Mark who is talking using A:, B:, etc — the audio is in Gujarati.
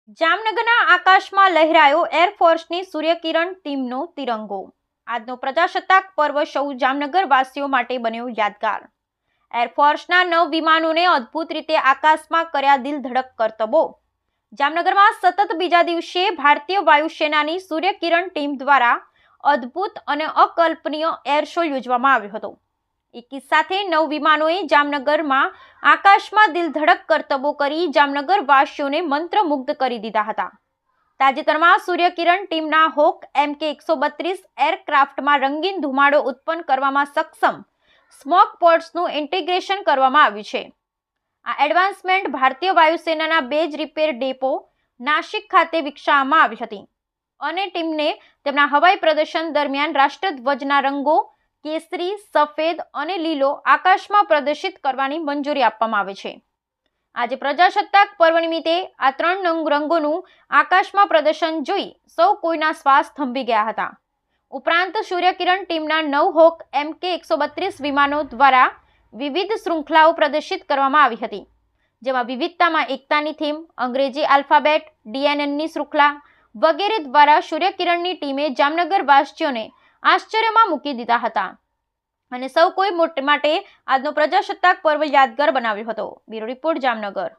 A: જામનગરના આકાશમાં લહેરાયો એરફોર્સની સૂર્યકિરણ ટીમનો તિરંગો। આજનો પ્રજાસત્તાક પર્વ સૌ જામનગરવાસીઓ માટે બન્યો યાદગાર। એરફોર્સના 9 વિમાનોને અદ્ભુત રીતે આકાશમાં કર્યા દિલધડક કરતબો। જામનગરમાં સતત બીજા દિવસે ભારતીય વાયુસેનાની સૂર્યકિરણ ટીમ દ્વારા અદ્ભુત અને અકલ્પનીય એર શો યોજવામાં આવ્યો હતો। એકી સાથે 9 વિમાનોએ જામનગરમાં આકાશમાં દિલધડક કરતબો કરી જામનગરવાસીઓને મંત્રમુગ્ધ કરી દીધા હતા। તાજેતરમાં સૂર્યકિરણ ટીમના હોક MK-132 એરક્રાફ્ટમાં રંગીન ધુમાડો ઉત્પન્ન કરવામાં સક્ષમ સ્મોક પોડ્સનું ઇન્ટિગ્રેશન કરવામાં આવ્યું છે। આ એડવાન્સમેન્ટ ભારતીય વાયુસેનાના બેઝ રિપેર ડેપો નાસિક ખાતે વિકસાવવામાં આવી હતી અને ટીમને તેમના હવાઈ પ્રદર્શન દરમિયાન રાષ્ટ્રધ્વજના રંગો કેસરી, સફેદ અને લીલો આકાશમાં પ્રદર્શિત કરવાની મંજૂરી આપવામાં આવે છે। આજે પ્રજાસત્તાક પર્વ નિમિત્તે આ 3 રંગોનું આકાશમાં પ્રદર્શન જોઈ સૌ કોઈના શ્વાસ થંભી ગયા હતા। ઉપરાંત સૂર્યકિરણ ટીમના 9 હોક MK-132 વિમાનો દ્વારા વિવિધ શૃંખલાઓ પ્રદર્શિત કરવામાં આવી હતી, જેમાં વિવિધતામાં એકતાની થીમ, અંગ્રેજી આલ્ફાબેટ, DNNની શૃંખલા વગેરે દ્વારા સૂર્યકિરણની ટીમે જામનગરવાસીઓને આશ્ચર્યમાં મૂકી દીધા હતા અને સૌ કોઈ માટે આજનો પ્રજાસત્તાક પર્વ યાદગાર બનાવ્યો હતો। Bureau report, Jamnagar.